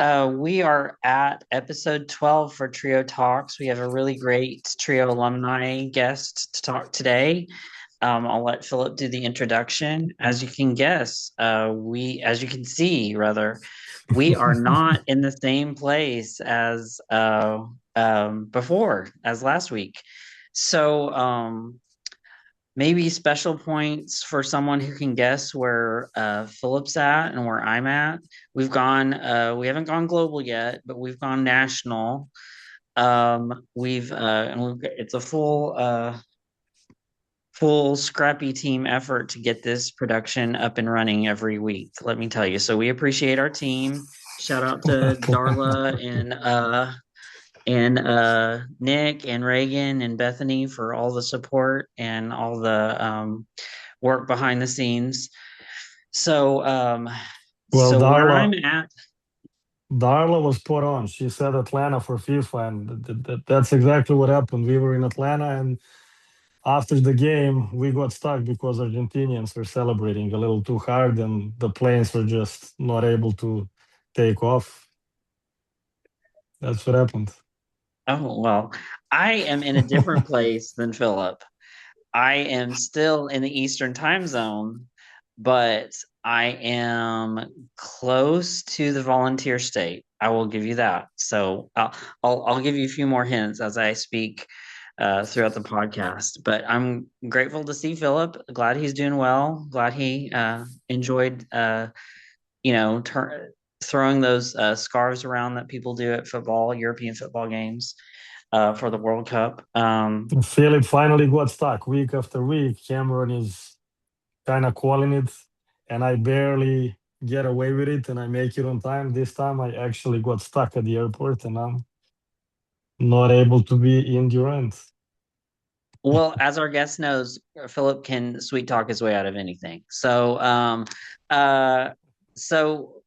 We are at episode 12 for Trio Talks. We have a really great Trio alumni guest to talk today. I'll let Philip do the introduction. As you can guess, as you can see, rather, we are not in the same place as before, as last week. So, maybe special points for someone who can guess where Philip's at and where I'm at. We haven't gone global yet, but we've gone national. It's a full scrappy team effort to get this production up and running every week. Let me tell you. So we appreciate our team. Shout out to Darla and Nick and Reagan and Bethany for all the support and all the work behind the scenes. So Well, so where I'm Darla, at, Darla was spot on. She said Atlanta for FIFA, and that's exactly what happened. We were in Atlanta, and after the game, we got stuck because Argentinians were celebrating a little too hard, and the planes were just not able to take off. That's what happened. oh well, I am in a different place than Philip. I am still in the Eastern time zone, but I am close to the volunteer state. I will give you that. So I'll give you a few more hints as I speak throughout the podcast. But I'm grateful to see Philip. Glad he's doing well. Glad he enjoyed throwing those scarves around that people do at football, European football games for the World Cup. Philip finally got stuck week after week. Cameron is kind of calling it, and I barely get away with it, and I make it on time. This time, I actually got stuck at the airport, and I'm not able to be in Durant. Well, as our guest knows, Philip can sweet talk his way out of anything. Uh, so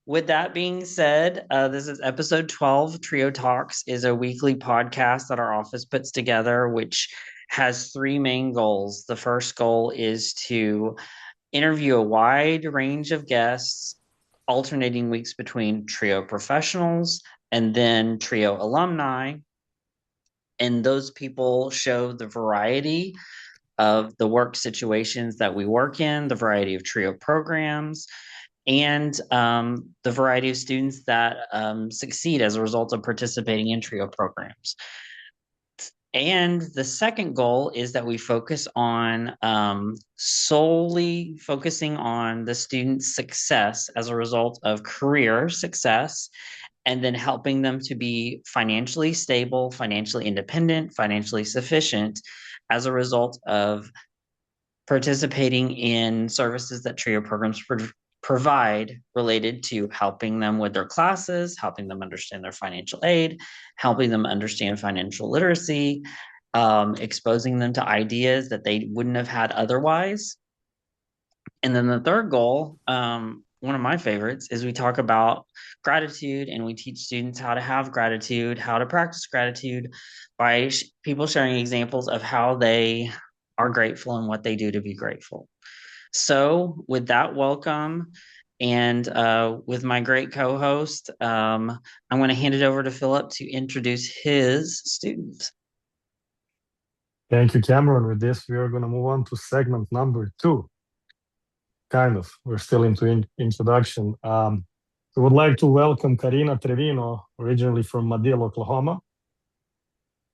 with that being said, this is episode 12. Trio Talks is a weekly podcast that our office puts together, which has three main goals. The first goal is to interview a wide range of guests, alternating weeks between trio professionals and then trio alumni. And those people show the variety of the work situations that we work in, the variety of trio programs, and the variety of students that succeed as a result of participating in trio programs. And the second goal is that we focus on solely focusing on the student's success as a result of career success, and then helping them to be financially stable, financially independent, financially sufficient as a result of participating in services that TRIO programs provide related to helping them with their classes, helping them understand their financial aid, helping them understand financial literacy, exposing them to ideas that they wouldn't have had otherwise. And then the third goal, one of my favorites, is we talk about gratitude and we teach students how to have gratitude, how to practice gratitude by people sharing examples of how they are grateful and what they do to be grateful. So, with that, welcome. And with my great co host, I'm going to hand it over to Philip to introduce his students. Thank you, Cameron. With this, we are going to move on to segment number two. Kind of. We're still into introduction. We would like to welcome Karina Trevino, originally from Madill, Oklahoma.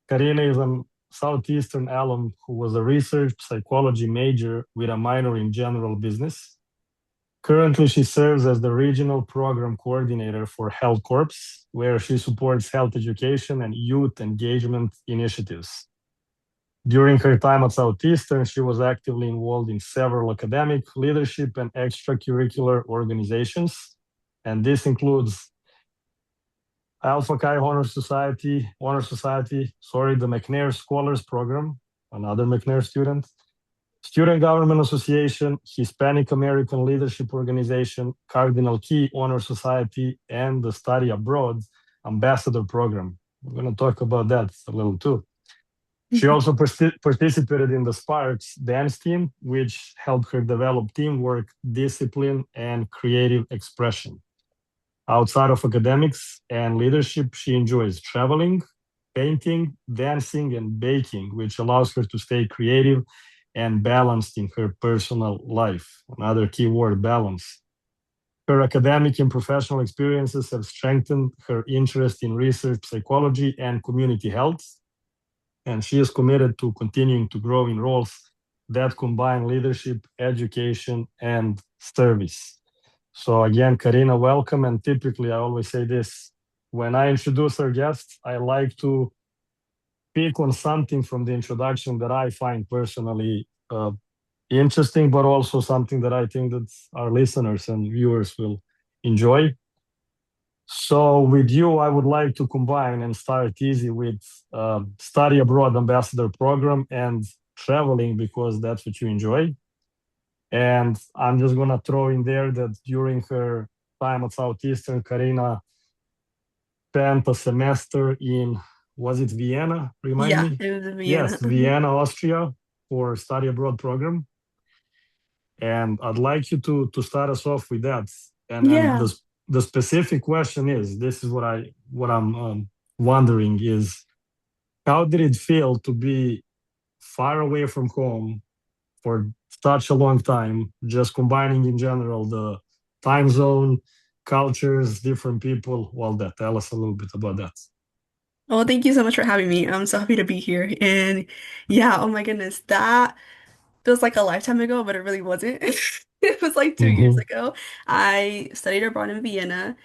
Karina is a Southeastern alum who was a research psychology major with a minor in general business. Currently, she serves as the regional program coordinator for Health Corps, where she supports health education and youth engagement initiatives. During her time at Southeastern, she was actively involved in several academic, leadership, and extracurricular organizations, and this includes Alpha Chi the McNair Scholars Program, another McNair student, Student Government Association, Hispanic American Leadership Organization, Cardinal Key Honor Society, and the Study Abroad Ambassador Program. We're going to talk about that a little too. She also participated in the Sparks dance team, which helped her develop teamwork, discipline, and creative expression. Outside of academics and leadership, she enjoys traveling, painting, dancing, and baking, which allows her to stay creative and balanced in her personal life. Another key word, balance. Her academic and professional experiences have strengthened her interest in research psychology and community health, and she is committed to continuing to grow in roles that combine leadership, education, and service. So again, Karina, welcome. And typically, I always say this when I introduce our guests, I like to pick on something from the introduction that I find personally interesting, but also something that I think that our listeners and viewers will enjoy. So, with you, I would like to combine and start easy with study abroad ambassador program and traveling because that's what you enjoy. And I'm just gonna throw in there that during her time at Southeastern, Karina spent a semester in, was it Vienna? Remind Yeah, me. it was in Yes, Vienna. Vienna, Austria, for study abroad program. And I'd like you to start us off with that. And Yeah. the specific question is, this is what I'm wondering is, how did it feel to be far away from home for such a long time, just combining in general the time zone, cultures, different people, all that. Tell us a little bit about that. Well, thank you so much for having me. I'm so happy to be here. And yeah, oh my goodness, that feels like a lifetime ago, but it really wasn't. It was like 2 years Hmm. ago. I studied abroad in Vienna,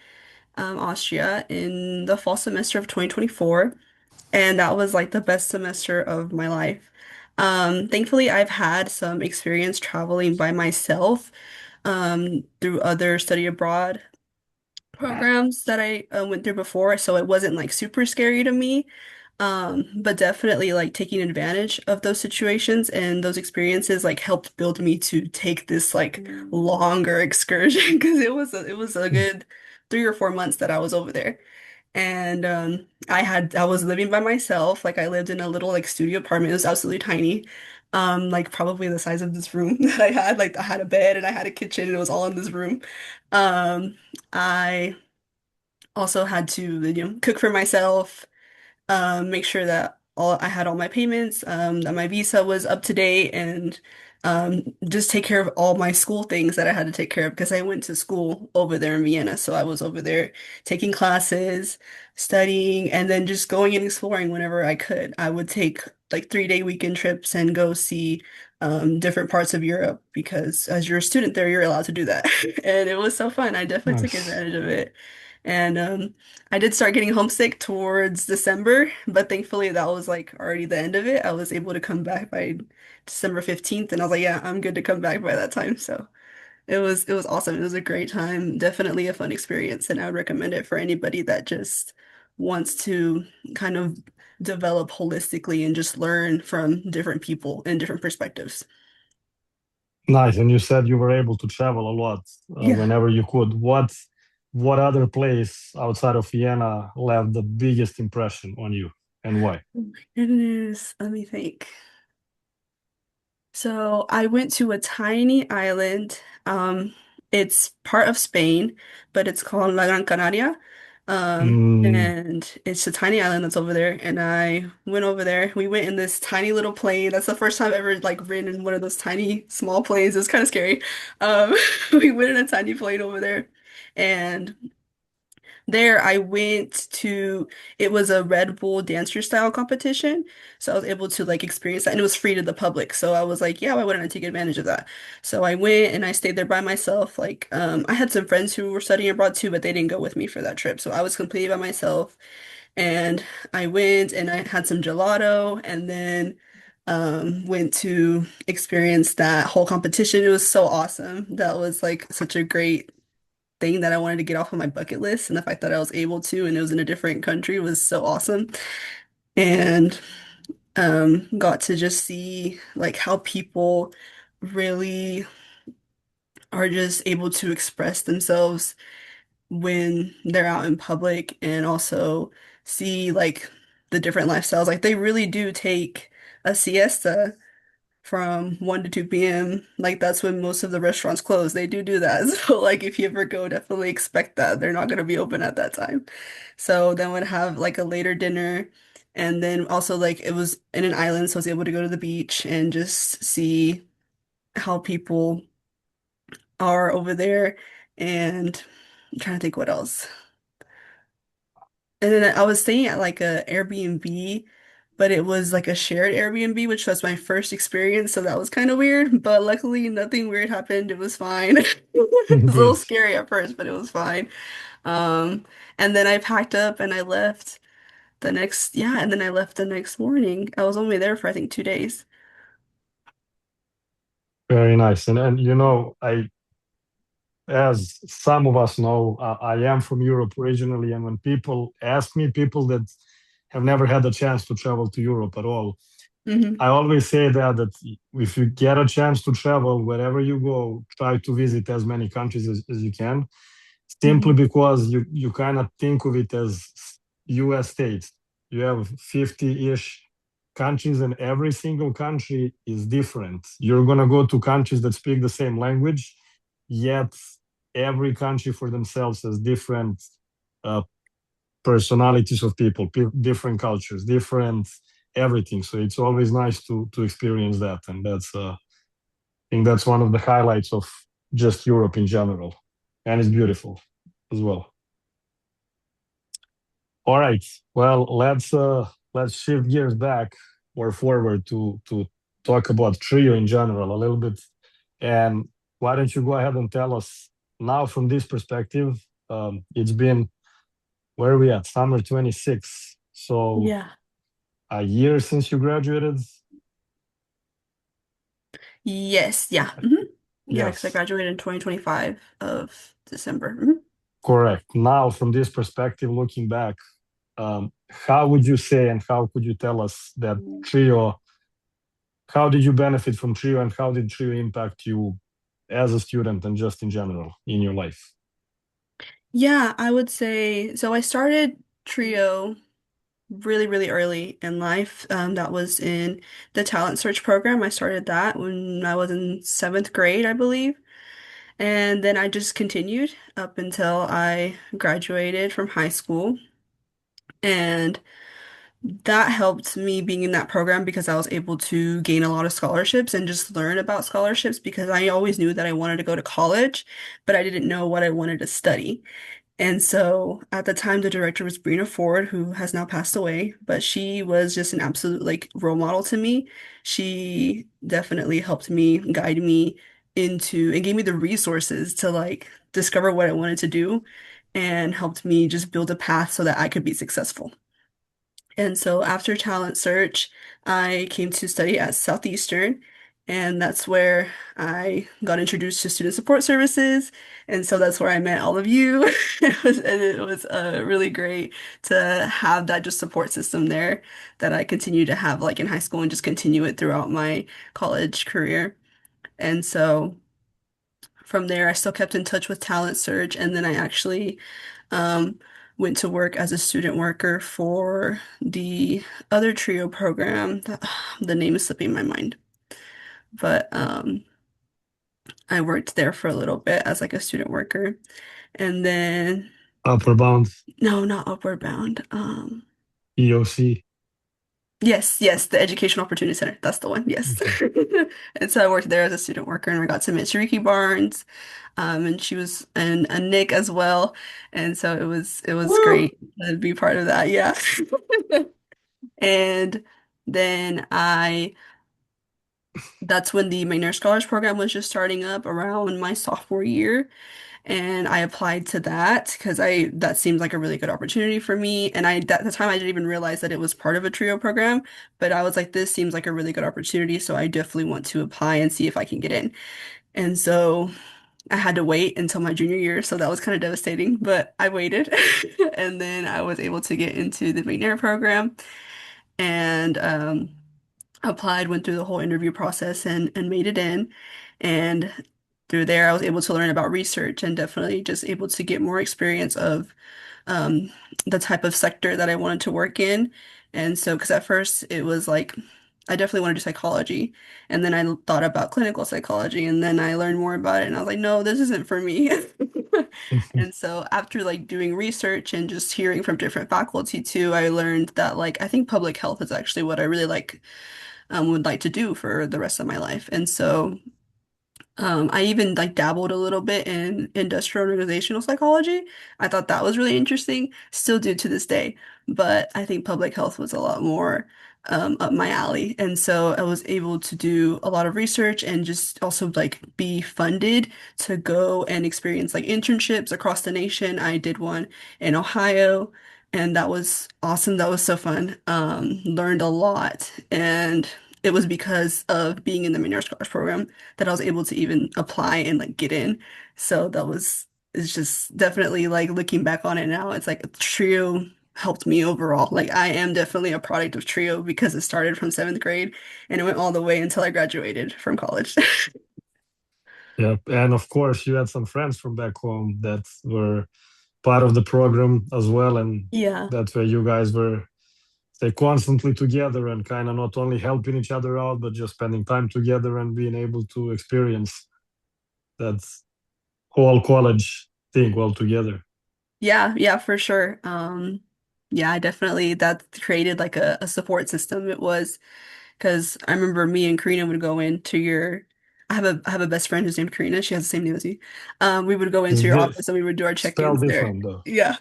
Austria, in the fall semester of 2024, and that was like the best semester of my life. Thankfully, I've had some experience traveling by myself, through other study abroad programs that I went through before, so it wasn't like super scary to me. But definitely like taking advantage of those situations and those experiences like helped build me to take this like longer excursion because it was a good 3 or 4 months that I was over there. And I was living by myself. Like I lived in a little like studio apartment. It was absolutely tiny. Like probably the size of this room that I had. Like I had a bed and I had a kitchen and it was all in this room. I also had to, cook for myself, make sure that I had all my payments, that my visa was up to date, and just take care of all my school things that I had to take care of because I went to school over there in Vienna. So I was over there taking classes, studying, and then just going and exploring whenever I could. I would take like 3-day weekend trips and go see different parts of Europe because as you're a student there, you're allowed to do that. And it was so fun. I definitely took Nice. advantage of it. And I did start getting homesick towards December, but thankfully that was like already the end of it. I was able to come back by December 15th, and I was like, yeah, I'm good to come back by that time. So it was awesome. It was a great time. Definitely a fun experience, and I would recommend it for anybody that just wants to kind of develop holistically and just learn from different people and different perspectives. Nice. And you said you were able to travel a lot Yeah. whenever you could. What other place outside of Vienna left the biggest impression on you, and why? Oh my goodness. Let me think. So I went to a tiny island. It's part of Spain, but it's called La Gran Canaria. Mm, And it's a tiny island that's over there. And I went over there. We went in this tiny little plane. That's the first time I've ever like ridden in one of those tiny small planes. It was kind of scary. Um, we went in a tiny plane over there. And there, I went to, it was a Red Bull dancer style competition. So I was able to like experience that and it was free to the public. So I was like, yeah, why wouldn't I take advantage of that? So I went and I stayed there by myself. Like, I had some friends who were studying abroad too, but they didn't go with me for that trip. So I was completely by myself and I went and I had some gelato and then went to experience that whole competition. It was so awesome. That was like such a great thing that I wanted to get off of my bucket list, and the fact that I was able to and it was in a different country was so awesome. And got to just see like how people really are just able to express themselves when they're out in public and also see like the different lifestyles. Like they really do take a siesta from 1 to 2 p.m. Like that's when most of the restaurants close. They do that. So like if you ever go, definitely expect that. They're not going to be open at that time. So then we'd have like a later dinner. And then also like it was in an island, so I was able to go to the beach and just see how people are over there. And I'm trying to think what else. And then I was staying at like a Airbnb, but it was like a shared Airbnb, which was my first experience, so that was kind of weird. But luckily, nothing weird happened. It was fine. It was a little Good. scary at first, but it was fine. Um, and then I packed up and I left and then I left the next morning. I was only there for I think 2 days. Very nice. And I as some of us know, I am from Europe originally, and when people ask me, people that have never had the chance to travel to Europe at all, Hmm. I always say that if you get a chance to travel wherever you go, try to visit as many countries as you can, simply Hmm. because you kind of think of it as US states. You have 50-ish countries, and every single country is different. You're going to go to countries that speak the same language, yet every country for themselves has different uh, personalities of people, different cultures, different everything. So it's always nice to experience that, and I think that's one of the highlights of just Europe in general, and it's beautiful as well. All right. Well, let's shift gears back or forward to talk about trio in general a little bit. And why don't you go ahead and tell us now from this perspective? It's been where are we at? Summer 26. So Yeah. a year since you graduated? Yes, yeah. Yeah, because I Yes, graduated in 2025 of December. Mhm. correct. Now, from this perspective, looking back, how would you say and how could you tell us that trio how did you benefit from Trio and how did Trio impact you as a student and just in general in your life? Yeah, I would say so. I started Trio really, really early in life. That was in the talent search program. I started that when I was in seventh grade, I believe. And then I just continued up until I graduated from high school. And that helped me being in that program because I was able to gain a lot of scholarships and just learn about scholarships because I always knew that I wanted to go to college, but I didn't know what I wanted to study. And so at the time, the director was Brina Ford, who has now passed away, but she was just an absolute like role model to me. She definitely helped me, guide me into, and gave me the resources to like discover what I wanted to do and helped me just build a path so that I could be successful. And so after talent search, I came to study at Southeastern, and that's where I got introduced to student support services. And so that's where I met all of you. It was really great to have that just support system there that I continue to have like in high school and just continue it throughout my college career. And so from there, I still kept in touch with Talent Search, and then I actually um, went to work as a student worker for the other trio program. The name is slipping my mind, but I worked there for a little bit as like a student worker, and then Upper bound, no, not Upward Bound. EOC. Yes, yes, the Education Opportunity Center. That's the one. Yes. Okay. And so I worked there as a student worker, and I got to meet Shariki Barnes, and she was and a Nick as well, and so it was Woo! great to be part of that. Yeah. And then I that's when the McNair Scholars program was just starting up around my sophomore year. And I applied to that because I that seemed like a really good opportunity for me. And I at the time I didn't even realize that it was part of a trio program, but I was like, this seems like a really good opportunity, so I definitely want to apply and see if I can get in. And so I had to wait until my junior year, so that was kind of devastating, but I waited. And then I was able to get into the McNair program and applied, went through the whole interview process and made it in. And through there, I was able to learn about research and definitely just able to get more experience of the type of sector that I wanted to work in. And so, because at first it was like I definitely want to do psychology. And then I thought about clinical psychology, and then I learned more about it, and I was like, no, this isn't for me. And so after like doing research and just hearing from different faculty too, I learned that like I think public health is actually what I really like would like to do for the rest of my life. And so I even like dabbled a little bit in industrial organizational psychology. I thought that was really interesting, still do to this day, but I think public health was a lot more up my alley. And so I was able to do a lot of research and just also like be funded to go and experience like internships across the nation. I did one in Ohio, and that was awesome. That was so fun. Learned a lot, and it was because of being in the McNair Scholars program that I was able to even apply and like get in. So that was it's just definitely like looking back on it now, it's like a trio helped me overall. Like I am definitely a product of trio because it started from seventh grade and it went all the way until I graduated from college. Yep. And of course, you had some friends from back home that were part of the program as well. And Yeah. that's where you guys were, say, constantly together and kind of not only helping each other out, but just spending time together and being able to experience that whole college thing all together. Yeah, yeah, for sure. Yeah, I definitely that created like a support system. It was because I remember me and Karina would go into your I have a best friend who's named Karina. She has the same name as you. We would go into Is your this office and we would do our spelled check-ins there. different though? Yeah.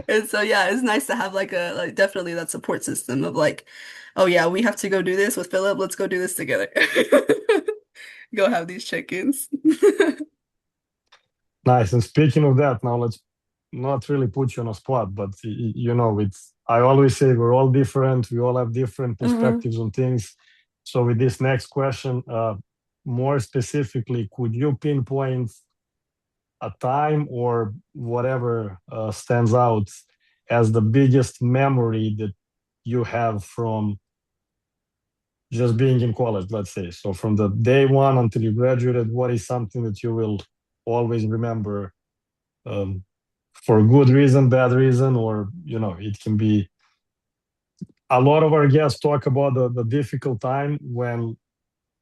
And so yeah, it's nice to have like a like definitely that support system of like, oh yeah, we have to go do this with Philip. Let's go do this together. Go have these check-ins. Nice. And speaking of that, now let's not really put you on a spot, but you know, it's I always say we're all different. We all have different Mhm. perspectives on things. So with this next question, more specifically, could you pinpoint a time or whatever stands out as the biggest memory that you have from just being in college, let's say? So from the day one until you graduated, what is something that you will always remember, um, for good reason, bad reason, or it can be. A lot of our guests talk about the difficult time when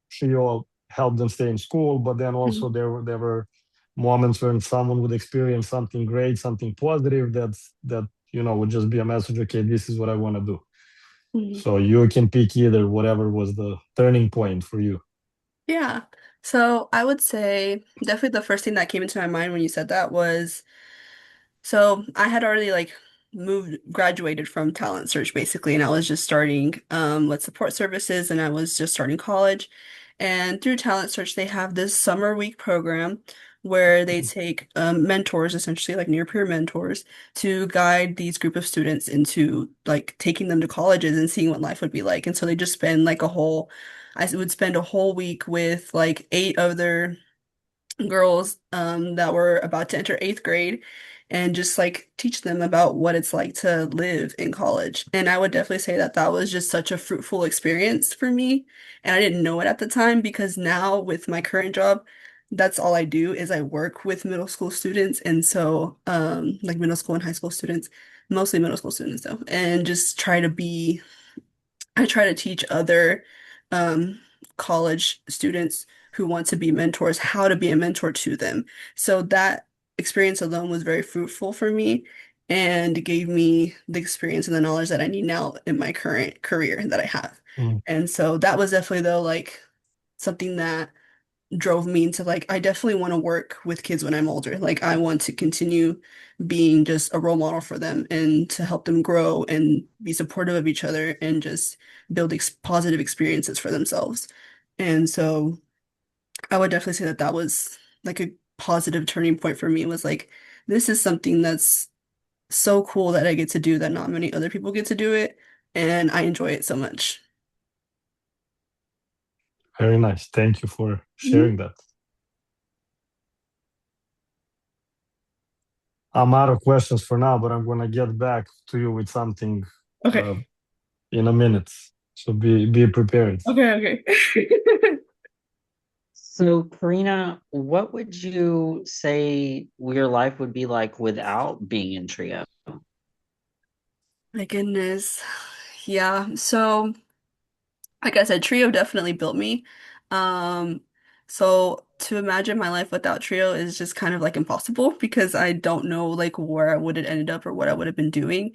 she all helped them stay in school, but then also Mhm. there were moments when someone would experience something great, something positive that would just be a message. Okay, this is what I want to do. Mhm. So you can pick either, whatever was the turning point for you. Yeah. So I would say definitely the first thing that came into my mind when you said that was so I had already like graduated from talent search basically, and I was just starting with support services and I was just starting college. And through talent search, they have this summer week program where they take mentors, essentially like near peer mentors, to guide these group of students into like taking them to colleges and seeing what life would be like. And so they just spend like I would spend a whole week with like eight other girls that were about to enter eighth grade and just like teach them about what it's like to live in college. And I would definitely say that that was just such a fruitful experience for me. And I didn't know it at the time because now with my current job, that's all I do is I work with middle school students. And so like middle school and high school students, mostly middle school students though, and just I try to teach other um, college students who want to be mentors how to be a mentor to them. So that experience alone was very fruitful for me and gave me the experience and the knowledge that I need now in my current career that I have. Mm, And so that was definitely though like something that drove me into like I definitely want to work with kids when I'm older. Like I want to continue being just a role model for them and to help them grow and be supportive of each other and just build positive experiences for themselves. And so I would definitely say that that was like a positive turning point for me. It was like this is something that's so cool that I get to do that not many other people get to do it, and I enjoy it so much. very nice. Thank you for Mhm. sharing that. I'm out of questions for now, but I'm gonna get back to you with something Okay. uh, in a minute. So be prepared. Okay, okay. So, Karina, what would you say your life would be like without being in trio? My goodness. Yeah. So, like I said, Trio definitely built me. Um, so to imagine my life without Trio is just kind of like impossible because I don't know like where I would have ended up or what I would have been doing.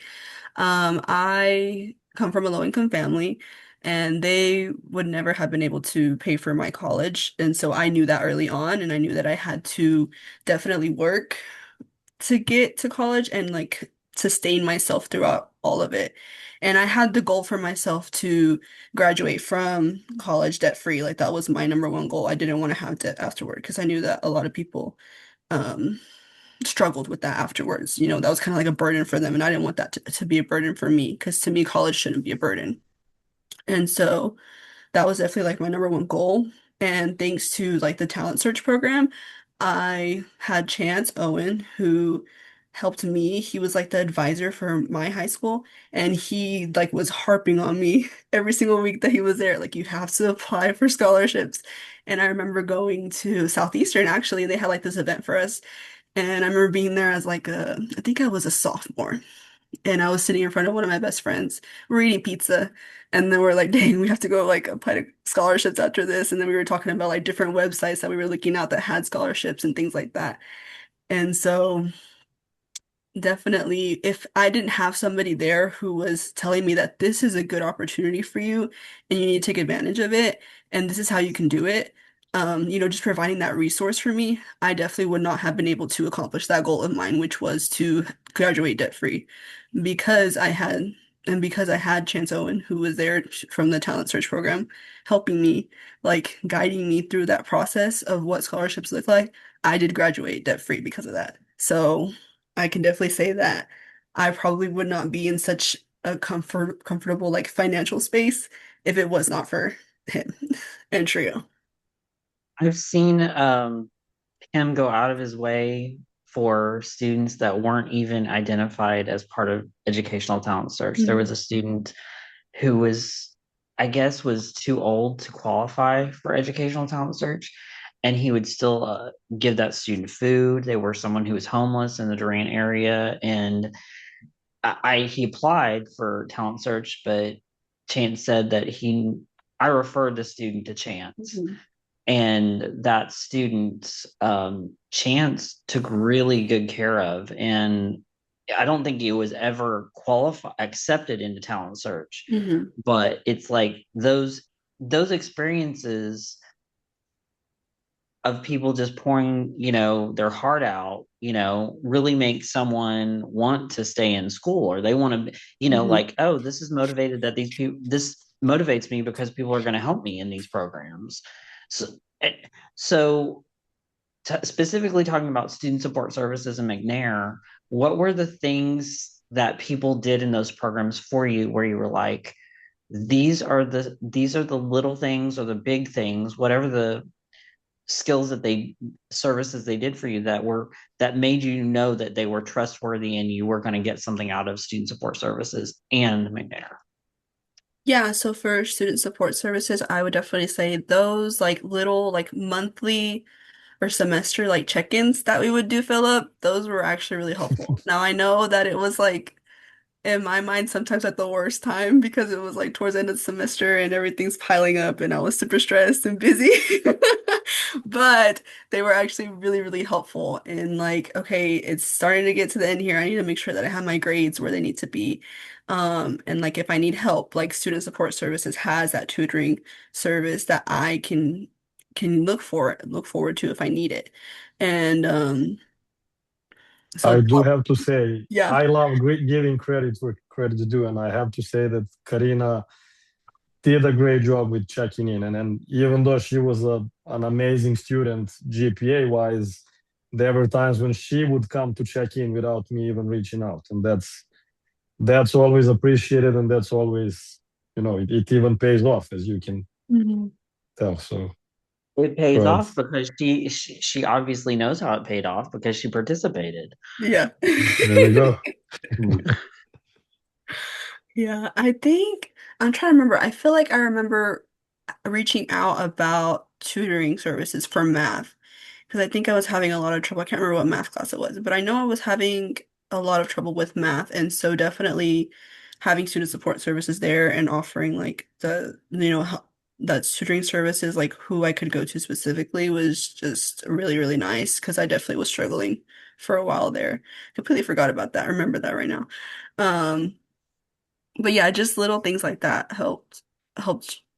I come from a low-income family, and they would never have been able to pay for my college. And so I knew that early on, and I knew that I had to definitely work to get to college and like sustain myself throughout all of it. And I had the goal for myself to graduate from college debt free. Like that was my number one goal. I didn't want to have debt afterward because I knew that a lot of people um struggled with that afterwards. You know, that was kind of like a burden for them. And I didn't want that to be a burden for me because to me, college shouldn't be a burden. And so that was definitely like my number one goal. And thanks to like the talent search program, I had Chance Owen who helped me. He was like the advisor for my high school and he like was harping on me every single week that he was there. Like you have to apply for scholarships. And I remember going to Southeastern actually, they had like this event for us. And I remember being there as like I think I was a sophomore and I was sitting in front of one of my best friends. We're eating pizza, and then we're like, "Dang, we have to go like apply to scholarships after this." And then we were talking about like different websites that we were looking at that had scholarships and things like that. And so definitely, if I didn't have somebody there who was telling me that this is a good opportunity for you and you need to take advantage of it, and this is how you can do it, just providing that resource for me, I definitely would not have been able to accomplish that goal of mine, which was to graduate debt free, because I had, and because I had Chance Owen, who was there from the talent search program, helping me, like guiding me through that process of what scholarships look like. I did graduate debt free because of that. So. I can definitely say that I probably would not be in such a comfortable like financial space if it was not for him and Trio. I've seen him go out of his way for students that weren't even identified as part of educational talent search. There Mhm. was a student who was, I guess, was too old to qualify for educational talent search, and he would still give that student food. They were someone who was homeless in the Durant area, and he applied for talent search, but Chance said that I referred the student to Chance, Mhm. and that student Chance took really good care of, and I don't think he was ever qualified accepted into talent search, Mhm. but it's like those experiences of people just pouring, their heart out, really make someone want to stay in school, or they want to, Mhm. like, oh, this is motivated that these people, this motivates me because people are going to help me in these programs. So, eh, so specifically talking about student support services in McNair, what were the things that people did in those programs for you where you were like, these are the little things or the big things, whatever the skills that they services they did for you that made you know that they were trustworthy and you were going to get something out of student support services and McNair. Yeah, so for student support services, I would definitely say those like little like monthly or semester like check-ins that we would do, Philip, those were actually really helpful. Now I know that it was like in my mind sometimes at the worst time because it was like towards the end of the semester and everything's piling up and I was super stressed and busy. But they were actually really, really helpful in like, okay, it's starting to get to the end here. I need to make sure that I have my grades where they need to be. And like if I need help, like student support services has that tutoring service that I can look forward to if I need it. And I so do have to say, yeah. I love giving credit where credit is due, and I have to say that Karina did a great job with checking in. And even though she was an amazing student, GPA wise, there were times when she would come to check in without me even reaching out, and that's always appreciated, and that's always, it even pays off, as you can Mhm. tell. So It pays go ahead. off because she obviously knows how it paid off because she participated. Yeah. There we go. Yeah, I think I'm trying to remember. I feel like I remember reaching out about tutoring services for math because I think I was having a lot of trouble. I can't remember what math class it was, but I know I was having a lot of trouble with math, and so definitely having student support services there and offering like that tutoring services, like who I could go to specifically was just really, really nice because I definitely was struggling for a while there. Completely forgot about that. I remember that right now. Um, but yeah, just little things like that helped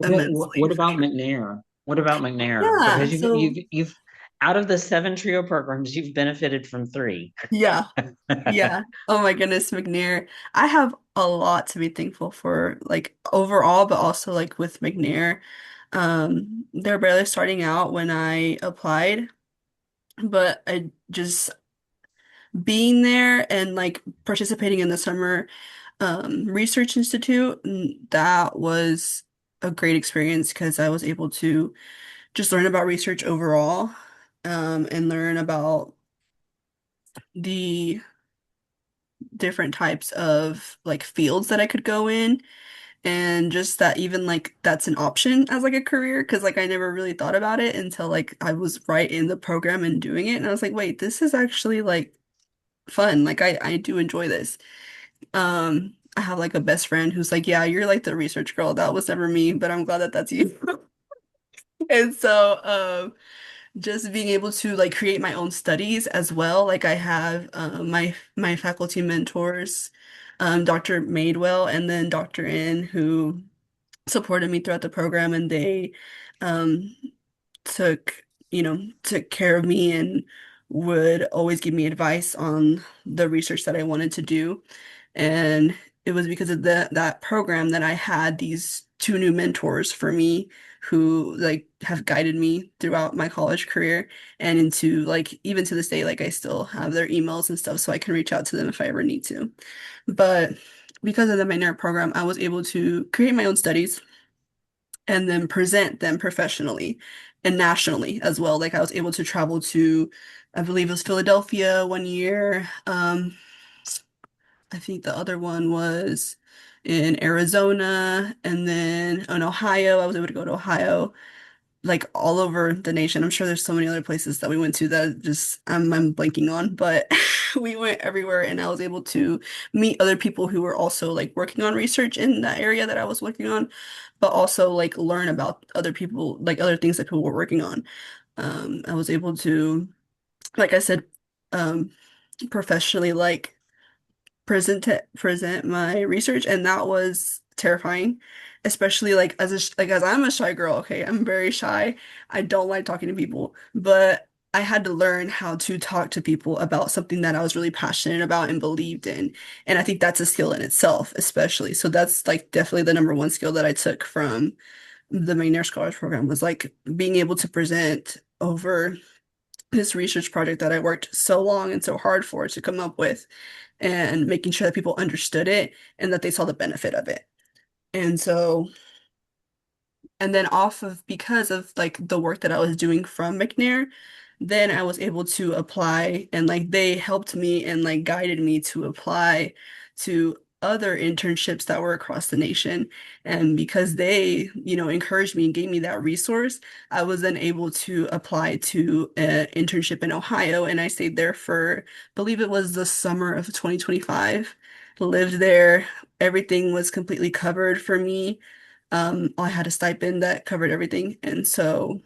Okay, immensely what for about sure. McNair? What about McNair? Yeah, Because so you've out of the seven trio programs, you've benefited from three. yeah. Yeah. Oh my goodness, McNair. I have a lot to be thankful for, like overall, but also like with McNair. They're barely starting out when I applied, but I just being there and like participating in the summer research institute, that was a great experience because I was able to just learn about research overall, and learn about the different types of like fields that I could go in, and just that even like that's an option as like a career because like I never really thought about it until like I was right in the program and doing it, and I was like, wait, this is actually like fun. Like I do enjoy this. I have like a best friend who's like, yeah, you're like the research girl. That was never me, but I'm glad that that's you. And so just being able to like create my own studies as well. Like I have my faculty mentors, Dr. Madewell and then Dr. N, who supported me throughout the program, and they um, took took care of me and would always give me advice on the research that I wanted to do. And it was because of that program that I had these two new mentors for me who like have guided me throughout my college career and into like even to this day, like I still have their emails and stuff so I can reach out to them if I ever need to. But because of the minor program, I was able to create my own studies and then present them professionally and nationally as well. Like I was able to travel to, I believe it was Philadelphia one year. I think the other one was in Arizona, and then in Ohio. I was able to go to Ohio, like all over the nation. I'm sure there's so many other places that we went to that just I'm blanking on, but we went everywhere, and I was able to meet other people who were also like working on research in that area that I was working on, but also like learn about other people, like other things that people were working on. I was able to, like I said, um, professionally like present my research, and that was terrifying, especially like as I'm a shy girl. Okay, I'm very shy. I don't like talking to people, but I had to learn how to talk to people about something that I was really passionate about and believed in, and I think that's a skill in itself, especially. So that's like definitely the number one skill that I took from the McNair Scholars program was like being able to present over this research project that I worked so long and so hard for to come up with, and making sure that people understood it and that they saw the benefit of it. And so, and then off of because of like the work that I was doing from McNair, then I was able to apply, and like they helped me and like guided me to apply to other internships that were across the nation. And because they, encouraged me and gave me that resource, I was then able to apply to an internship in Ohio, and I stayed there for, I believe it was the summer of 2025. Lived there. Everything was completely covered for me. I had a stipend that covered everything. And so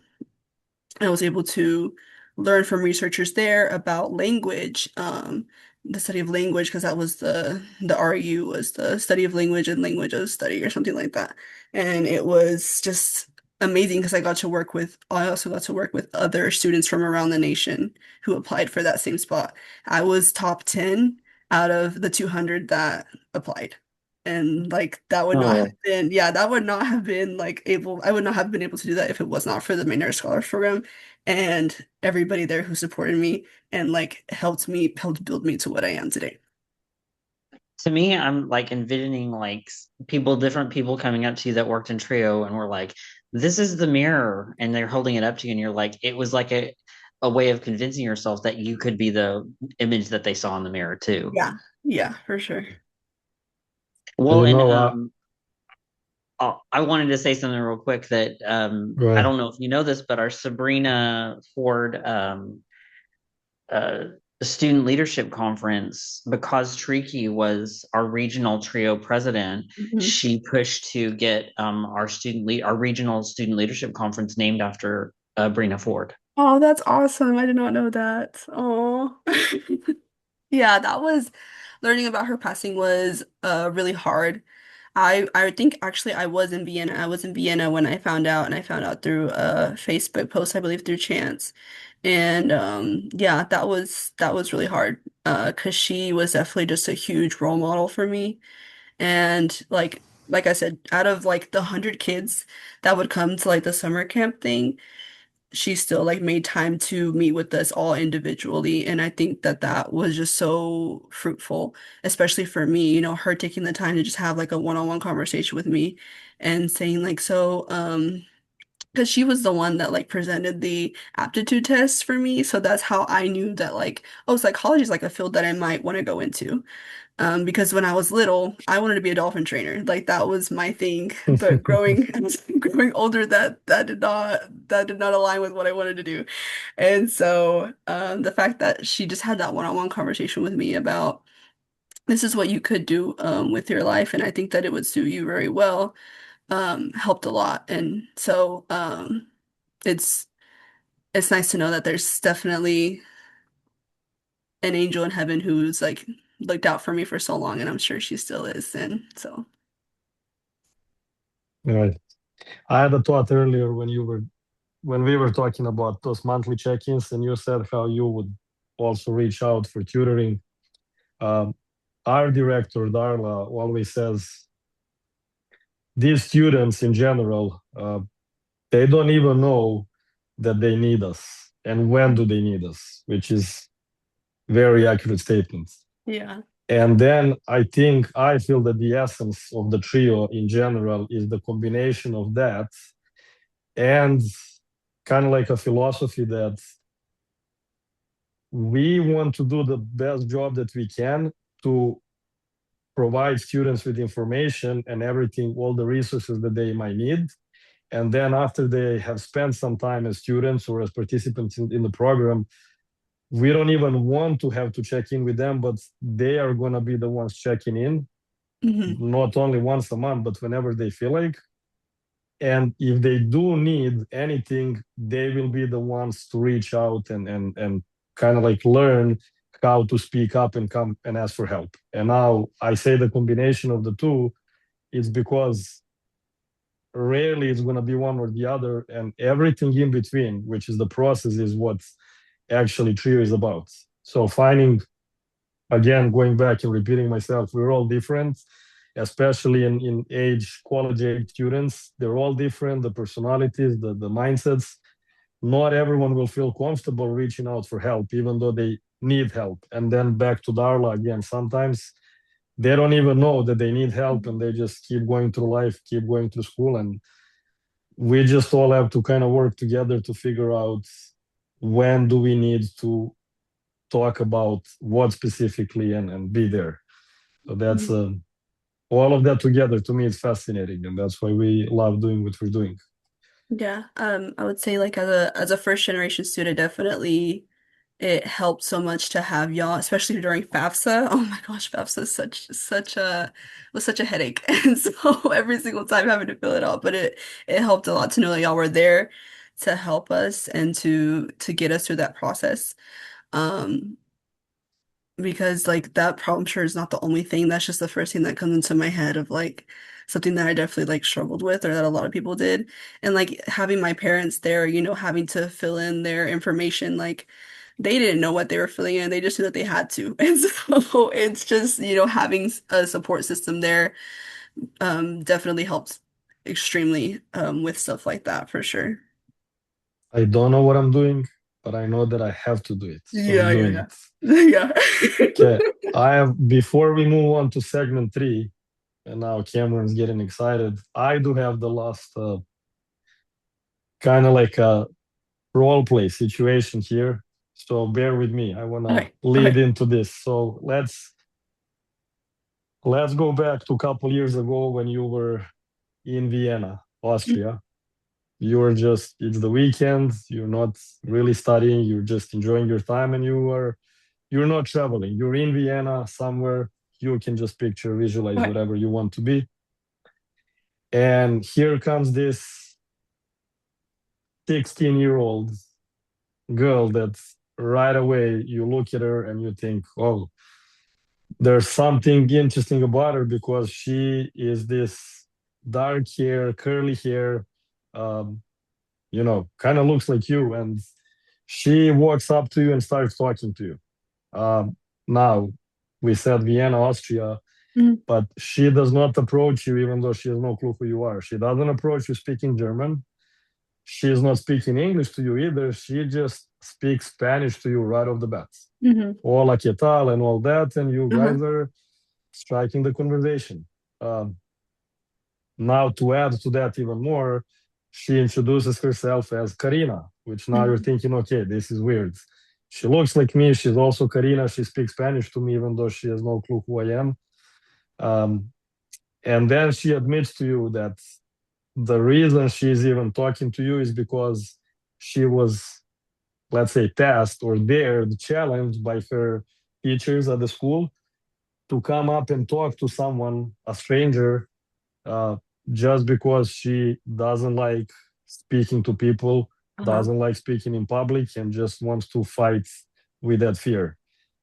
I was able to learn from researchers there about language, the study of language, because that was the RU was the study of language and language of study or something like that. And it was just amazing because I also got to work with other students from around the nation who applied for that same spot. I was top 10 out of the 200 that applied. And like that would not have Oh, been, yeah, that would not have been I would not have been able to do that if it was not for the McNair Scholars Program and everybody there who supported me and like helped build me to what I am today. to me, I'm like envisioning like different people coming up to you that worked in trio and were like, "This is the mirror," and they're holding it up to you, and you're like, it was like a way of convincing yourself that you could be the image that they saw in the mirror too. Yeah. Yeah, for sure. Well, You and know, I wanted to say something real quick that go I ahead. don't know if you know this, but our Sabrina Ford student leadership conference, because Triki was our regional trio president, Mhm. she pushed to get our regional student leadership conference named after Brina Ford. Oh, that's awesome. I did not know that. Oh. Yeah, that was learning about her passing was really hard. I think actually I was in Vienna. I was in Vienna when I found out, and I found out through a Facebook post, I believe through chance. And yeah, that was really hard. 'Cause she was definitely just a huge role model for me. And like I said, out of like the 100 kids that would come to like the summer camp thing, she still like made time to meet with us all individually. And I think that that was just so fruitful, especially for me, her taking the time to just have like a one-on-one conversation with me and saying like, so, because she was the one that like presented the aptitude test for me. So that's how I knew that like, oh, psychology is like a field that I might want to go into. Because when I was little, I wanted to be a dolphin trainer. Like that was my thing. But growing older, that did not align with what I wanted to do. And so the fact that she just had that one-on-one conversation with me about this is what you could do with your life, and I think that it would suit you very well, helped a lot. And so it's it's nice to know that there's definitely an angel in heaven who's like looked out for me for so long, and I'm sure she still is. And so, Right. I had a thought earlier when we were talking about those monthly check-ins, and you said how you would also reach out for tutoring. Um, our director, Darla, always says these students in general, they don't even know that they need us and when do they need us, which is very accurate statement. yeah. And then I feel that the essence of the trio in general is the combination of that and kind of like a philosophy that we want to do the best job that we can to provide students with information and everything, all the resources that they might need. And then after they have spent some time as students or as participants in the program, we don't even want to have to check in with them, but they are going to be the ones checking in, Hmm. not only once a month, but whenever they feel like. And if they do need anything, they will be the ones to reach out and kind of like learn how to speak up and come and ask for help. And now I say the combination of the two is because rarely it's going to be one or the other, and everything in between, which is the process, is what actually trio is about. So finding, again, going back and repeating myself, we're all different, especially in age, college age students. They're all different, the personalities, the mindsets. Not everyone will feel comfortable reaching out for help, even though they need help. And then back to Darla again, sometimes they don't even know that they need help and they just keep going through life, keep going through school. And we just all have to kind of work together to figure out when do we need to talk about what specifically and be there. So that's all of that together to me is fascinating, and that's why we love doing what we're doing. Yeah. I would say like as a first generation student, definitely it helped so much to have y'all, especially during FAFSA. Oh my gosh, FAFSA is such a headache. And so every single time having to fill it out, but it helped a lot to know that y'all were there to help us and to get us through that process. Um, because like that problem sure is not the only thing. That's just the first thing that comes into my head of like something that I definitely like struggled with or that a lot of people did. And like having my parents there, having to fill in their information, like they didn't know what they were filling in. They just knew that they had to. And so it's just, having a support system there definitely helps extremely with stuff like that for sure. I don't know what I'm doing, but I know that I have to do it. So I'm Yeah, doing yeah, it. yeah. Okay. Yeah. I have, before we move on to segment three, and now Cameron's getting excited, I do have the last kind of like a role play situation here. So bear with me. I want to Okay. lead Okay. into this. So let's go back to a couple years ago when you were in Vienna, Austria. You're it's the weekend, you're not really studying, you're just enjoying your time, and you are you're not traveling. You're in Vienna somewhere. You can just picture, visualize Okay. whatever you want to be. And here comes this 16-year-old girl that right away you look at her and you think, oh, there's something interesting about her because she is this dark hair, curly hair, um, kind of looks like you. And she walks up to you and starts talking to you. Now, we said Vienna, Austria, Mhm. but she does not approach you even though she has no clue who you are. She doesn't approach you speaking German. She is not speaking English to you either. She just speaks Spanish to you right off the bat. Mhm. Hola, ¿qué tal? And all that. And you Uh-huh. guys are striking the conversation. Um, Now, to add to that even more, she introduces herself as Karina, which now you're Mhm. thinking, okay, this is weird. She looks like me. She's also Karina. She speaks Spanish to me, even though she has no clue who I am. Um, and then she admits to you that the reason she's even talking to you is because she was, let's say, tasked or dared, challenged by her teachers at the school to come up and talk to someone, a stranger, uh, just because she doesn't like speaking to people, Uh-huh. doesn't like speaking in public, and just wants to fight with that fear.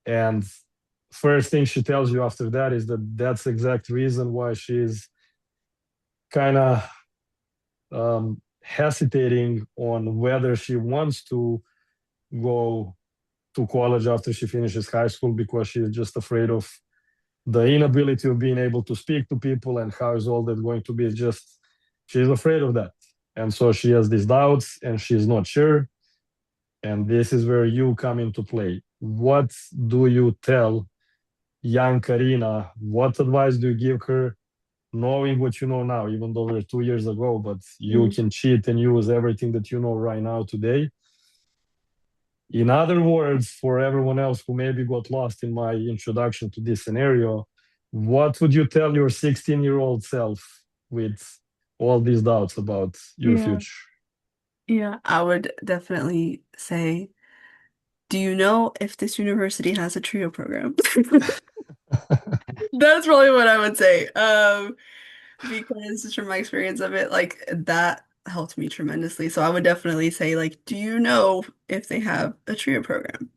And first thing she tells you after that is that that's the exact reason why she's kind of hesitating on whether she wants to go to college after she finishes high school because she's just afraid of the inability of being able to speak to people and how is all that going to be. Just she's afraid of that, and so she has these doubts and she's not sure. And this is where you come into play. What do you tell young Karina? What advice do you give her, knowing what you know now, even though we're 2 years ago, but you Mhm. can cheat and use everything that you know right now today? In other words, for everyone else who maybe got lost in my introduction to this scenario, what would you tell your 16-year-old self with all these doubts about your Yeah. future? Yeah. I would definitely say, do you know if this university has a trio program? That's probably what I would say. Because just from my experience of it, like that helped me tremendously. So I would definitely say, like, do you know if they have a trio program?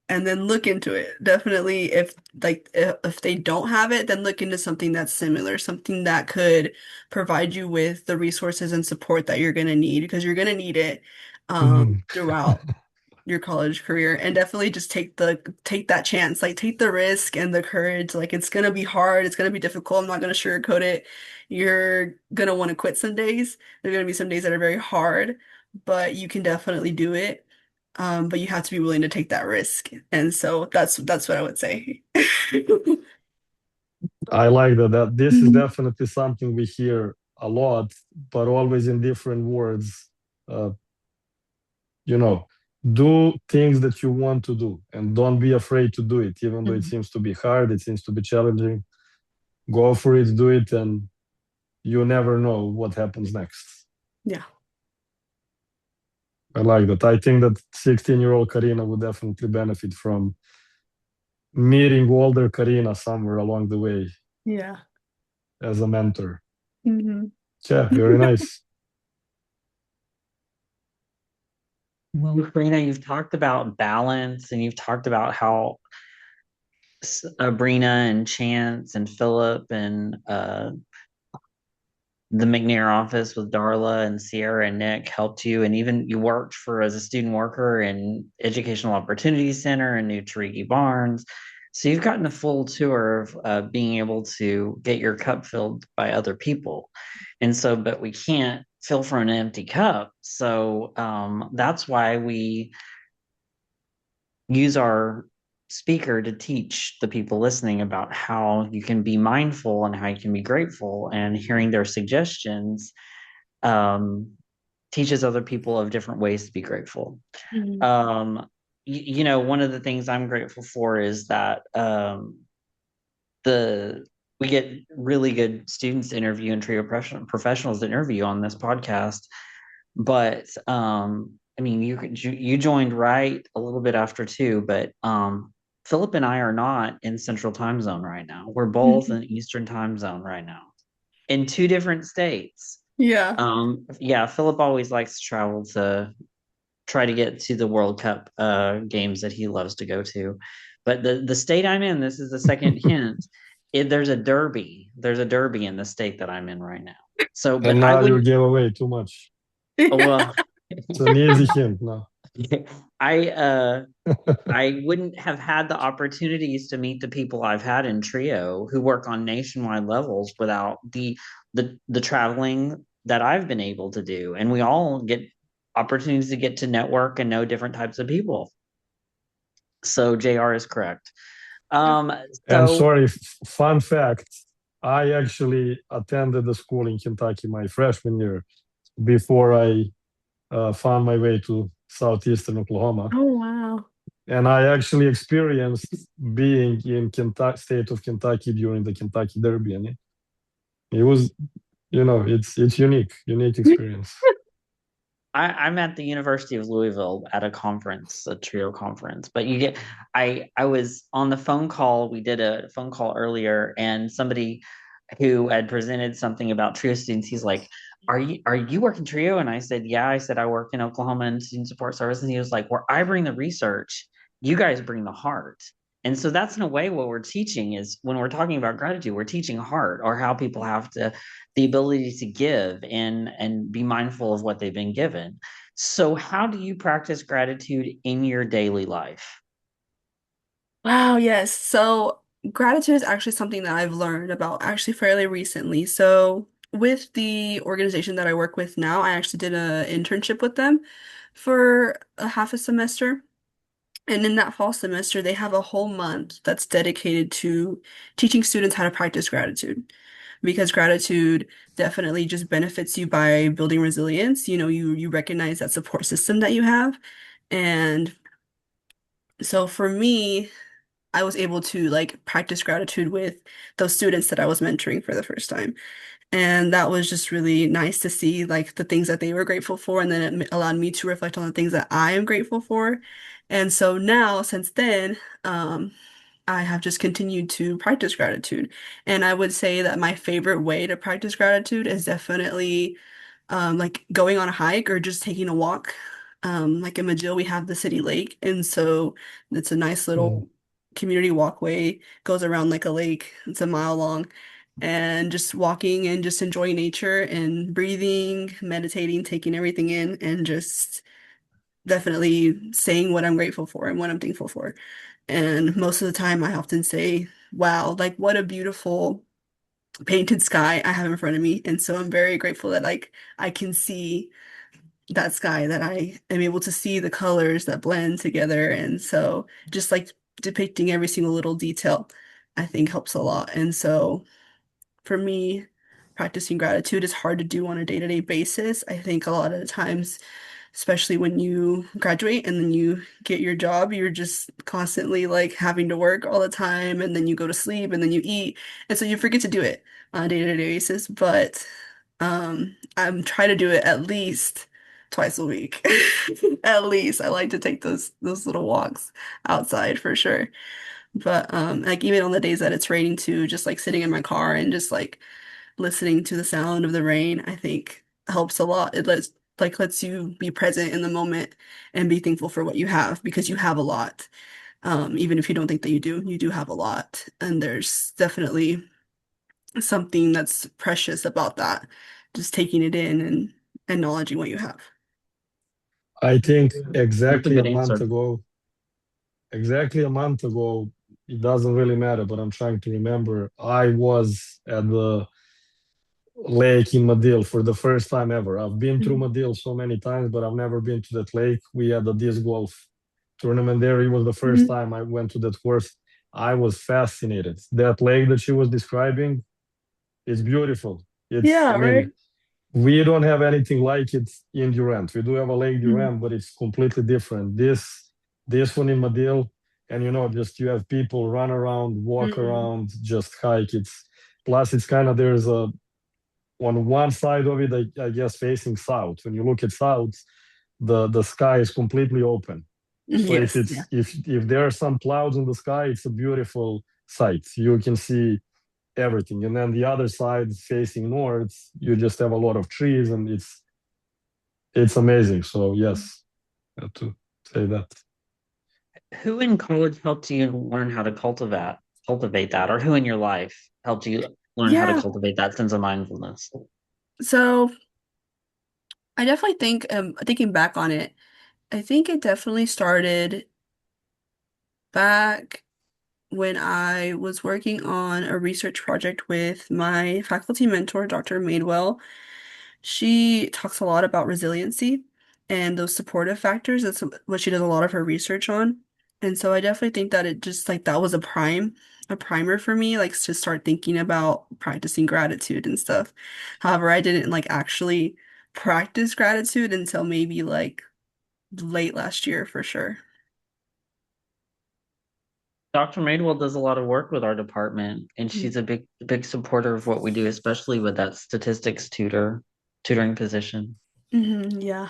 And then look into it. Definitely, if they don't have it, then look into something that's similar, something that could provide you with the resources and support that you're gonna need because you're gonna need it Mhm. throughout your college career, and definitely just take that chance, like take the risk and the courage. Like it's gonna be hard, it's gonna be difficult. I'm not gonna sugarcoat it. You're gonna want to quit some days. There are gonna be some days that are very hard, but you can definitely do it. But you have to be willing to take that risk. And so that's what I would say. I like that. That this is Mhm. definitely something we hear a lot, but always in different words. Uh, you know, do things that you want to do and don't be afraid to do it, even though it Mhm. seems to be hard, it seems to be challenging. Go for it, do it, and you never know what happens next. Yeah. I like that. I think that 16-year-old Karina would definitely benefit from meeting older Karina somewhere along the way Yeah. as a mentor. Hmm. Yeah, very nice. Well, Karina, you've talked about balance and you've talked about how Sabrina and Chance and Philip and the McNair office with Darla and Sierra and Nick helped you, and even you worked for as a student worker in Educational Opportunity Center in New Tarigi Barnes. So you've gotten a full tour of being able to get your cup filled by other people. And so, but we can't fill from an empty cup. So that's why we use our speaker to teach the people listening about how you can be mindful and how you can be grateful, and hearing their suggestions um, teaches other people of different ways to be grateful. Hmm. Um, one of the things I'm grateful for is that the we get really good students to interview and trio professionals to interview on this podcast. But I mean, you joined right a little bit after too, but Philip and I are not in Central Time Zone right now. We're both Mhm. in Eastern Time Zone right now in two different states. Yeah. Yeah, Philip always likes to travel to try to get to the World Cup games that he loves to go to. But the state I'm in, this is the second hint. There's a derby. There's a derby in the state that I'm in right now. So, but And I now you wouldn't. gave away too much. Well, It's an easy hint now. I I wouldn't have had the opportunities to meet the people I've had in Trio who work on nationwide levels without the traveling that I've been able to do. And we all get opportunities to get to network and know different types of people. So JR is correct. Um, And so sorry, fun fact, I actually attended the school in Kentucky my freshman year before I found my way to Southeastern Oklahoma. Oh wow. And I actually experienced being in Kentucky, state of Kentucky during the Kentucky Derby. And it was, it's unique experience. I'm at the University of Louisville at a conference, a trio conference. But you get, I was on the phone call. We did a phone call earlier, and somebody who had presented something about trio students, he's like, "Are you working trio?" And I said, "Yeah." I said, "I work in Oklahoma in student support service." And he was like, "Where I bring the research, you guys bring the heart." And so that's in a way what we're teaching is when we're talking about gratitude, we're teaching heart or how people have to the ability to give and be mindful of what they've been given. So how do you practice gratitude in your daily life? Wow, yes. So gratitude is actually something that I've learned about actually fairly recently. So with the organization that I work with now, I actually did an internship with them for a half a semester. And in that fall semester, they have a whole month that's dedicated to teaching students how to practice gratitude. Because gratitude definitely just benefits you by building resilience. You recognize that support system that you have. And so for me, I was able to like practice gratitude with those students that I was mentoring for the first time. And that was just really nice to see like the things that they were grateful for. And then it allowed me to reflect on the things that I am grateful for. And so now, since then, I have just continued to practice gratitude. And I would say that my favorite way to practice gratitude is definitely like going on a hike or just taking a walk. Like in Majil, we have the city lake, and so it's a nice Mm. little community walkway, goes around like a lake. It's a mile long, and just walking and just enjoying nature and breathing, meditating, taking everything in, and just definitely saying what I'm grateful for and what I'm thankful for. And most of the time, I often say, "Wow, like what a beautiful." Painted sky I have in front of me. And so I'm very grateful that like I can see that sky, that I am able to see the colors that blend together. And so just like depicting every single little detail, I think helps a lot. And so for me, practicing gratitude is hard to do on a day-to-day basis. I think a lot of the times, especially when you graduate and then you get your job, you're just constantly like having to work all the time, and then you go to sleep and then you eat. And so you forget to do it on a day-to-day basis. But I'm trying to do it at least twice a week. At least I like to take those little walks outside for sure. But like even on the days that it's raining too, just like sitting in my car and just like listening to the sound of the rain, I think helps a lot. It lets you be present in the moment and be thankful for what you have because you have a lot. Even if you don't think that you do have a lot. And there's definitely something that's precious about that. Just taking it in and acknowledging what you have. I think That's a good answer. exactly a month ago, it doesn't really matter, but I'm trying to remember. I was at the lake in Madil for the first time ever. I've been through Mhm. Madil so many times, but I've never been to that lake. We had a disc golf tournament there. It was the first Mhm. time I went to that course. I was fascinated. That lake that she was describing is beautiful. I Yeah, right. mean, we don't have anything like it in Durant. We do have a Lake Mhm. Durant, but it's completely different. This one in Madil, and just you have people run around, walk Mhm. around, just hike. It's plus it's kind of there's a on one side of it, I guess facing south. When you look at south, the sky is completely open. So if Yes, yeah. it's if there are some clouds in the sky, it's a beautiful sight. You can see everything. And then the other side facing north, you just have a lot of trees and it's amazing. So yes, I have to say that. Who in college helped you learn how to cultivate that, or who in your life helped you learn how to Yeah. cultivate that sense of mindfulness? So I definitely think, thinking back on it, I think it definitely started back when I was working on a research project with my faculty mentor, Dr. Madewell. She talks a lot about resiliency and those supportive factors. That's what she does a lot of her research on. And so I definitely think that it just like that was a primer for me, like to start thinking about practicing gratitude and stuff. However, I didn't like actually practice gratitude until maybe like late last year for sure. Dr. Madewell does a lot of work with our department, and Mm-hmm. she's a big supporter of what we do, especially with that statistics tutoring position. Yeah.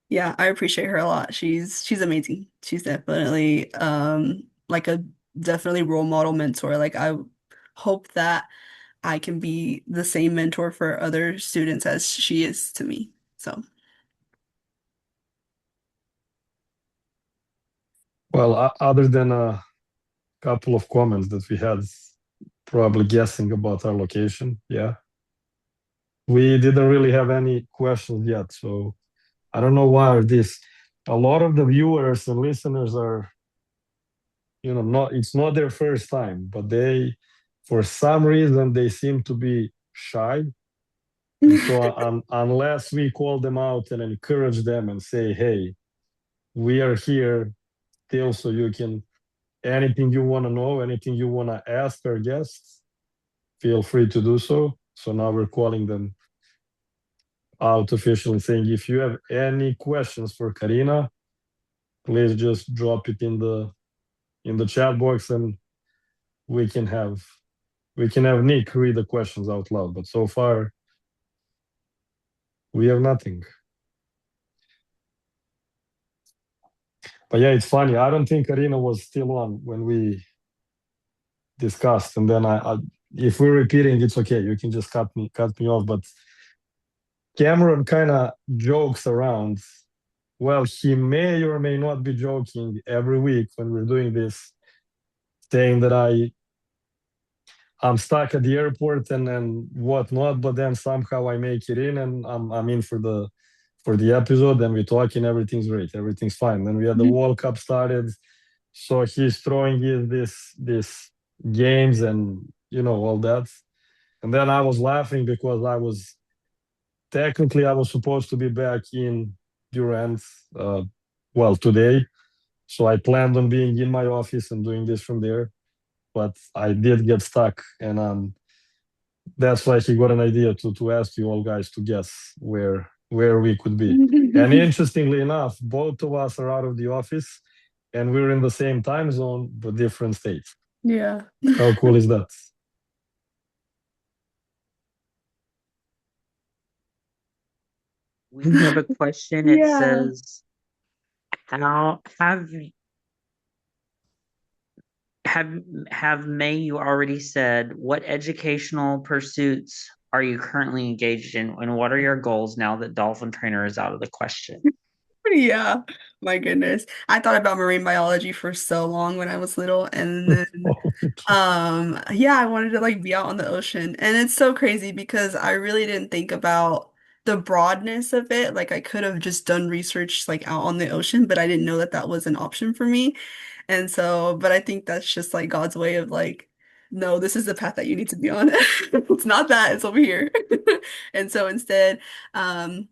Yeah, I appreciate her a lot. She's amazing. She's definitely like a definitely role model mentor. Like I hope that I can be the same mentor for other students as she is to me. So, Well, other than a couple of comments that we had, probably guessing about our location, yeah, we didn't really have any questions yet. So I don't know why this. A lot of the viewers and listeners are, not it's not their first time, but for some reason, they seem to be shy. And so, unless we call them out and encourage them and say, "Hey, we are here still, so you can anything you want to know, anything you want to ask our guests, feel free to do so." So now we're calling them out officially, saying, "If you have any questions for Karina, please just drop it in the chat box, and we can have Nick read the questions out loud." But so far, we have nothing. But yeah, it's funny. I don't think Karina was still on when we discussed, and then if we're repeating, it's okay. You can just cut me off. But Cameron kind of jokes around. Well, he may or may not be joking every week when we're doing this, saying that I'm stuck at the airport and whatnot, but then somehow I make it in and I'm in for the episode and we talk and everything's great, everything's fine. Then we had the World Cup started, so he's throwing in this games and all that. And then I was laughing because I was supposed to be back in Durant, well, today. So I planned on being in my office and doing this from there, but I did get stuck, and that's why he got an idea to ask you all guys to guess where we could be. And interestingly enough, both of us are out of the office, and we're in the same time zone but different states. yeah. How cool is that? We have a question. It Yeah. says, "How have have May you already said what educational pursuits are you currently engaged in, and what are your goals now that dolphin trainer is out of the question?" Yeah. My goodness. I thought about marine biology for so long when I was little and then yeah, I wanted to like be out on the ocean. And it's so crazy because I really didn't think about the broadness of it. Like I could have just done research like out on the ocean, but I didn't know that that was an option for me. And so, but I think that's just like God's way of like, no, this is the path that you need to be on. It's not that, it's over here. And so instead, um,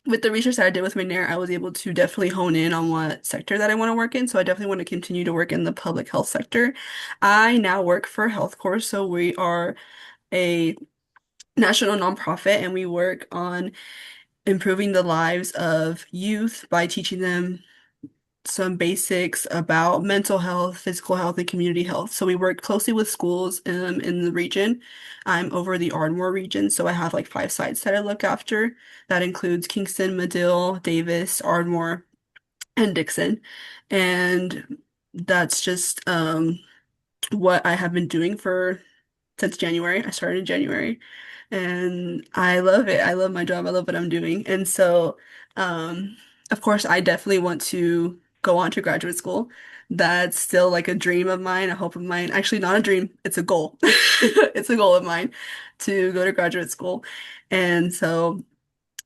with the research that I did with McNair, I was able to definitely hone in on what sector that I want to work in. So I definitely want to continue to work in the public health sector. I now work for Health Corps, so we are a national nonprofit and we work on improving the lives of youth by teaching them some basics about mental health, physical health, and community health. So we work closely with schools in the region. I'm over the Ardmore region, so I have like 5 sites that I look after. That includes Kingston, Medill, Davis, Ardmore, and Dixon. And that's just what I have been doing for since January. I started in January and I love it. I love my job. I love what I'm doing. And so, um, of course, I definitely want to go on to graduate school. That's still like a dream of mine, a hope of mine. Actually, not a dream, it's a goal. It's a goal of mine to go to graduate school. And so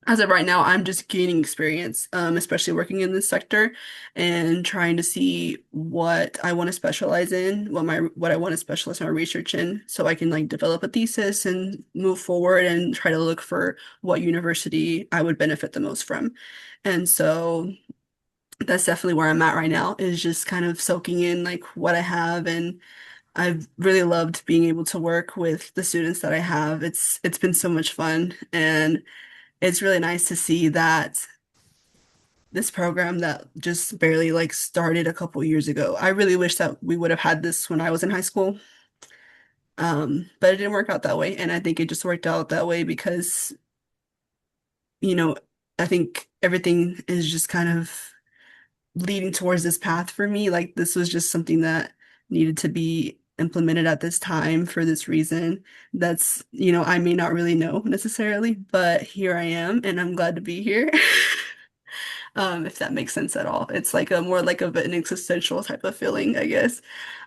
as of right now, I'm just gaining experience, especially working in this sector and trying to see what I want to specialize in, what I want to specialize my research in, so I can like develop a thesis and move forward and try to look for what university I would benefit the most from. And so that's definitely where I'm at right now, is just kind of soaking in like what I have, and I've really loved being able to work with the students that I have. It's been so much fun, and it's really nice to see that this program that just barely like started a couple years ago. I really wish that we would have had this when I was in high school. But it didn't work out that way. And I think it just worked out that way because, you know, I think everything is just kind of leading towards this path for me. Like this was just something that needed to be implemented at this time for this reason. That's, I may not really know necessarily, but here I am and I'm glad to be here. If that makes sense at all. It's like a more like of an existential type of feeling, I guess.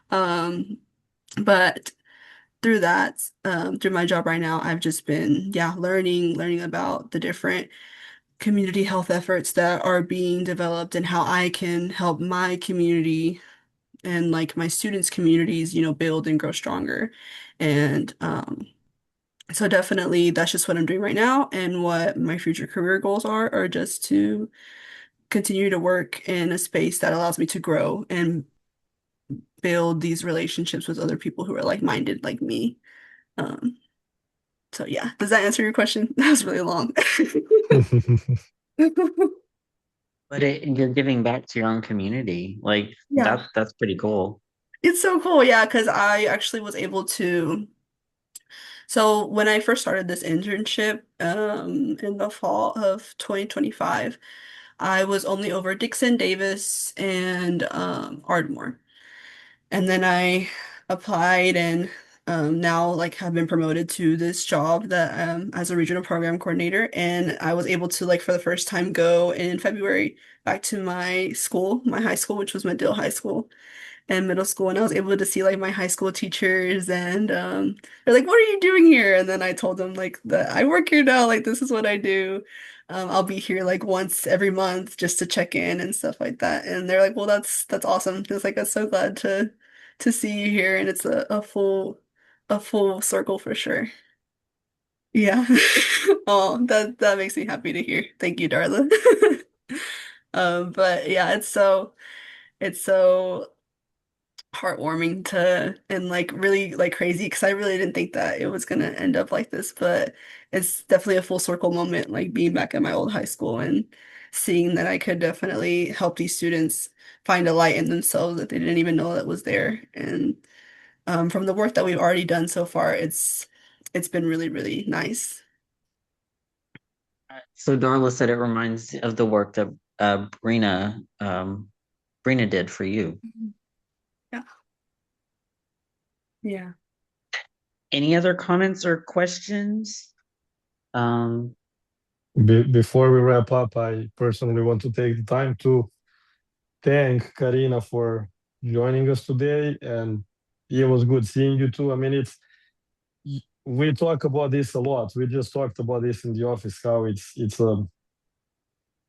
Um, but through that, through my job right now, I've just been, yeah, learning about the different community health efforts that are being developed and how I can help my community and like my students' communities, build and grow stronger. And so definitely that's just what I'm doing right now, and what my future career goals are just to continue to work in a space that allows me to grow and build these relationships with other people who are like-minded like me. Um, so yeah, does that answer your question? That was really long. But you're giving back to your own community. Like Yeah, that's pretty cool. it's so cool. Yeah, because I actually was able to. So when I first started this internship, in the fall of 2025, I was only over Dixon, Davis, and Ardmore. And then I applied and now like have been promoted to this job that as a regional program coordinator. And I was able to like for the first time go in February back to my school, my high school, which was Medill High School and middle school. And I was able to see like my high school teachers, and they're like, "What are you doing here?" And then I told them like that I work here now, like this is what I do. I'll be here like once every month just to check in and stuff like that. And they're like, "Well, that's awesome." It's like I'm so glad to see you here, and it's a full circle for sure. Yeah. Oh, that makes me happy to hear. Thank you, Darla. But yeah, it's so heartwarming to and like really like crazy because I really didn't think that it was gonna end up like this, but it's definitely a full circle moment, like being back at my old high school and seeing that I could definitely help these students find a light in themselves that they didn't even know that was there. And from the work that we've already done so far, it's been really, really nice. So Darla said it reminds of the work that Brina did for you. Mhm. Yeah. Yeah. Any other comments or questions? Um, Before we wrap up, I personally want to take the time to thank Karina for joining us today, and it was good seeing you too. I mean, we talk about this a lot. We just talked about this in the office, how it's a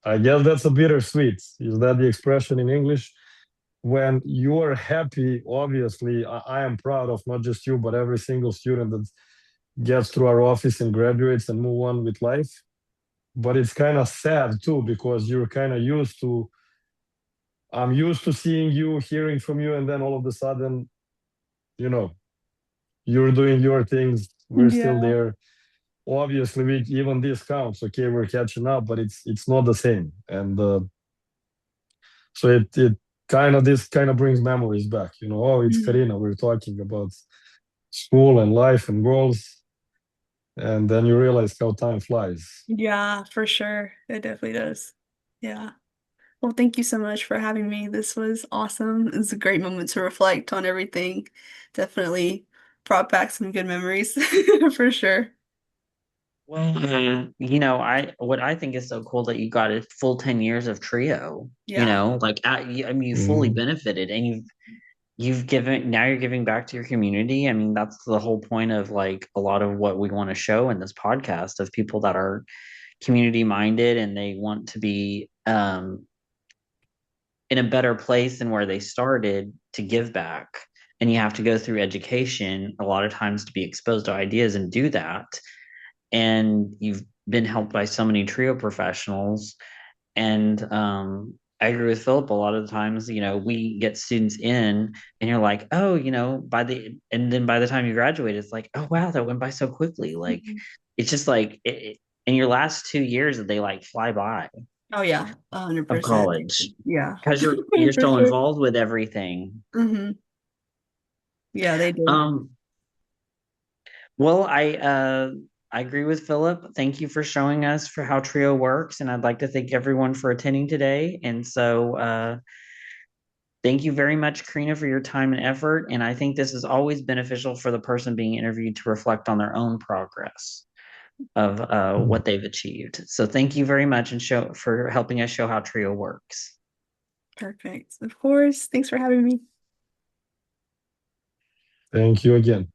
I guess that's a bittersweet. Is that the expression in English? When you are happy, obviously, I am proud of not just you, but every single student that gets through our office and graduates and move on with life. But it's kind of sad too, because you're kind of I'm used to seeing you, hearing from you, and then all of a sudden, you know, you're doing your things. We're still Yeah. there. Obviously, we even this counts. Okay, we're catching up, but it's not the same. And so it kind of this kind of brings memories back. Oh, it's Mhm. Karina. We're talking about school and life and goals, and then you realize how time flies. Yeah, for sure. It definitely does. Yeah. Well, thank you so much for having me. This was awesome. It was a great moment to reflect on everything. Definitely brought back some good memories for sure. Well, I what I think is so cool that you got a full 10 years of trio, Yeah. I mean, you fully Mm, benefited and you've given now you're giving back to your community. I mean, that's the whole point of like a lot of what we want to show in this podcast of people that are community minded and they want to be in a better place than where they started to give back. And you have to go through education a lot of times to be exposed to ideas and do that. And you've been helped by so many trio professionals. And I agree with Philip. A lot of the times, we get students in, and you're like, oh, and then by the time you graduate, it's like, oh wow, that went by so quickly. Like, Mhm. it's just like in your last 2 years, they like fly by Oh yeah, of 100%. college Yeah, because you're for still sure. involved with everything. Hmm. Yeah, they do. Um, well, I agree with Philip. Thank you for showing us for how Trio works, and I'd like to thank everyone for attending today. And so, thank you very much, Karina, for your time and effort. And I think this is always beneficial for the person being interviewed to reflect on their own progress of mm. what they've achieved. So, thank you very much and show for helping us show how Trio works. Perfect. Of course. Thanks for having me. Thank you again.